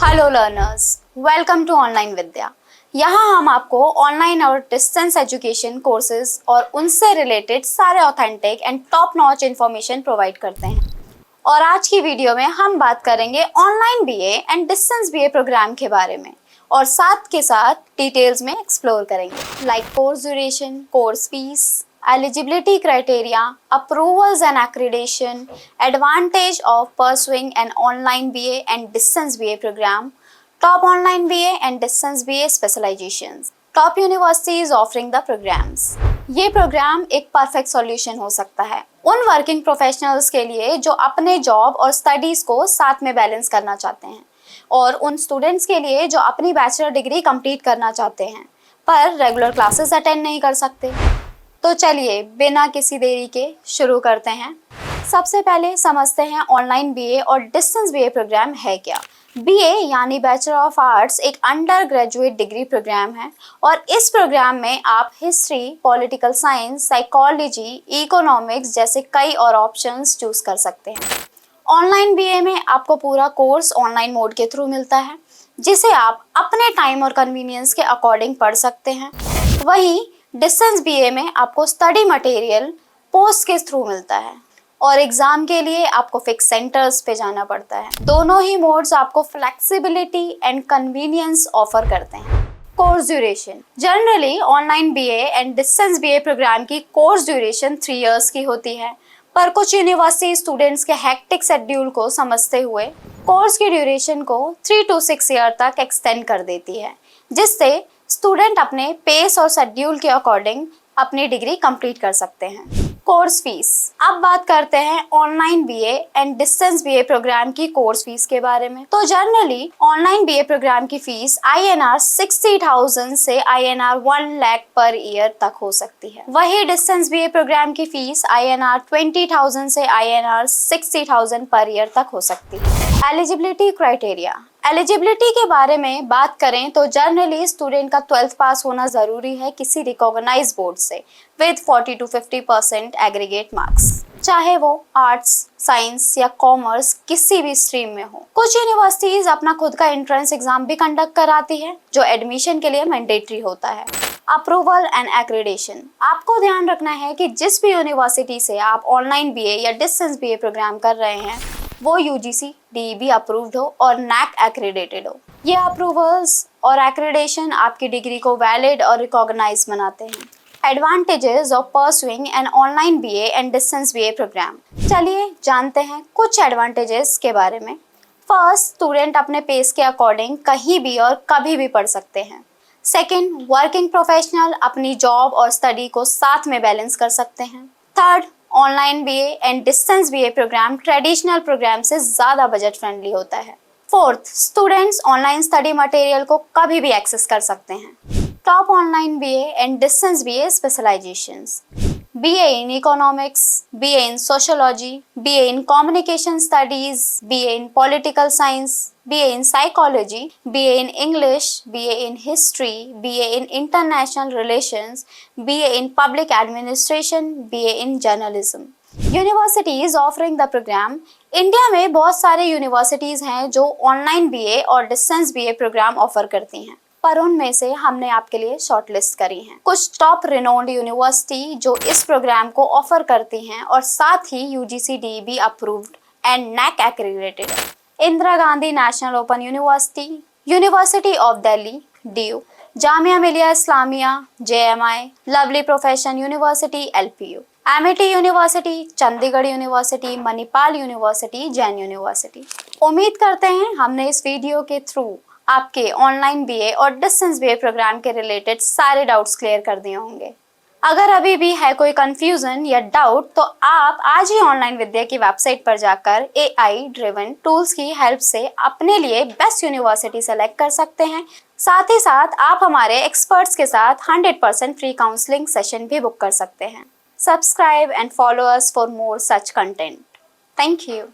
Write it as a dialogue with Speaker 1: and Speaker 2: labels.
Speaker 1: Hello learners, welcome to online Vidya. यहाँ हम आपको ऑनलाइन और डिस्टेंस एजुकेशन कोर्सेज और उनसे रिलेटेड सारे authentic and top notch information provide करते हैं। और आज की वीडियो में हम बात करेंगे online BA and distance BA programme के बारे में और साथ के साथ डिटेल्स में एक्सप्लोर करेंगे like course duration, course fees, eligibility criteria, approvals and accreditation, advantage of pursuing an online BA and distance BA program, top online BA and distance BA specializations, top universities offering the programs। ये programme एक perfect solution हो सकता है उन working professionals के लिए जो अपने जॉब और स्टडीज को साथ में बैलेंस करना चाहते हैं और उन स्टूडेंट्स के लिए जो अपनी बैचलर डिग्री कंप्लीट करना चाहते हैं पर रेगुलर क्लासेस अटेंड नहीं कर सकते। तो चलिए बिना किसी देरी के शुरू करते हैं। सबसे पहले समझते हैं ऑनलाइन बीए और डिस्टेंस बीए प्रोग्राम है क्या। बीए यानी बैचलर ऑफ आर्ट्स एक अंडर ग्रेजुएट डिग्री प्रोग्राम है और इस प्रोग्राम में आप history, political science, psychology, economics जैसे कई और ऑप्शंस चूज कर सकते हैं। ऑनलाइन बीए में आपको पूरा कोर्स ऑनलाइन मोड के थ्रू मिलता है जिसे आप अपने टाइम और कन्वीनियंस के अकॉर्डिंग पढ़ सकते हैं। वहीं डिस्टेंस बीए में आपको स्टडी मटेरियल पोस्ट के थ्रू मिलता है और एग्जाम के लिए आपको फिक्स सेंटर्स पे जाना पड़ता है। दोनों ही मोड्स आपको फ्लेक्सिबिलिटी एंड कन्वीनियंस ऑफर करते हैं। Course duration generally online BA and distance BA programme की कोर्स ड्यूरेशन 3 इयर्स की होती है, पर कुछ यूनिवर्सिटी स्टूडेंट्स के हेक्टिक शेड्यूल को समझते हुए कोर्स की ड्यूरेशन को 3 to 6 ईयर तक एक्सटेंड कर देती है, जिससे स्टूडेंट अपने पेस और शेड्यूल के अकॉर्डिंग अपनी डिग्री कंप्लीट कर सकते हैं। Course fees. अब बात करते हैं online BA and distance BA programme की कोर्स फीस के बारे में। तो जनरली ऑनलाइन बीए प्रोग्राम की फीस INR 60,000 से INR 1 लाख पर ईयर तक हो सकती है। वही डिस्टेंस बीए प्रोग्राम की फीस INR 20,000 से INR 60,000 पर ईयर तक हो सकती है। Eligibility criteria. एलिजिबिलिटी के बारे में बात करें तो जनरली स्टूडेंट का 12th पास होना जरूरी है किसी रिकॉग्नाइज्ड बोर्ड से विद 40 to 50% एग्रीगेट मार्क्स, चाहे वो आर्ट्स, साइंस या कॉमर्स किसी भी स्ट्रीम में हो। कुछ यूनिवर्सिटीज अपना खुद का एंट्रेंस एग्जाम भी कंडक्ट कराती है जो एडमिशन के लिए मैंडेटरी होता है। Approval and accreditation. आपको ध्यान रखना है कि जिस भी यूनिवर्सिटी से आप ऑनलाइन बीए या डिस्टेंस बीए प्रोग्राम कर रहे हैं वो UGC DEB अप्रूव्ड हो और NAC एक्रेडिटेड हो। ये अप्रूवल्स और एक्रेडिटेशन आपकी डिग्री को वैलिड और रिकॉग्नाइज बनाते हैं। Advantages of pursuing an online BA and distance BA programme. चलिए जानते हैं कुछ एडवांटेजेस के बारे में। फर्स्ट, स्टूडेंट अपने पेस के अकॉर्डिंग कहीं भी और कभी भी पढ़ सकते हैं। सेकेंड, वर्किंग प्रोफेशनल अपनी जॉब और स्टडी को साथ में बैलेंस कर सकते हैं। Third, online BA and distance BA programme traditional programme से ज़्यादा बजट फ्रेंडली होता है। Fourth, students online study material को कभी भी एक्सेस कर सकते हैं। Top online BA and distance BA specialisations. BA in economics, BA in sociology, BA in communication studies, BA in political science, BA in psychology, BA in English, BA in history, BA in international relations, BA in public administration, BA in journalism. Universities offering the program। India में बहुत सारे universities हैं जो online BA और distance BA programme offer करती हैं, पर उनमें से हमने आपके लिए शॉर्टलिस्ट करी हैं कुछ टॉप रिनोन्ड यूनिवर्सिटी जो इस प्रोग्राम को ऑफर करती हैं और साथ ही UGC DEB approved and NAC accredited. Indira Gandhi national open university, university of Delhi DU, Jamia Millia Islamia JMI, lovely profession university LPU, Amity university, Chandigarh university, Manipal university, Jain university. उम्मीद करते हैं हमने इस वीडियो के थ्रू आपके ऑनलाइन बीए और डिस्टेंस बीए प्रोग्राम के रिलेटेड सारे डाउट्स क्लियर कर दिए होंगे। अगर अभी भी है कोई कंफ्यूजन या डाउट तो आप आज ही ऑनलाइन विद्या की वेबसाइट पर जाकर AI ड्रिवन टूल्स की हेल्प से अपने लिए बेस्ट यूनिवर्सिटी सेलेक्ट कर सकते हैं। साथ ही साथ आप हमारे एक्सपर्ट्स के साथ 100% फ्री काउंसलिंग सेशन भी बुक कर सकते हैं। Subscribe and follow us for more such content. Thank you.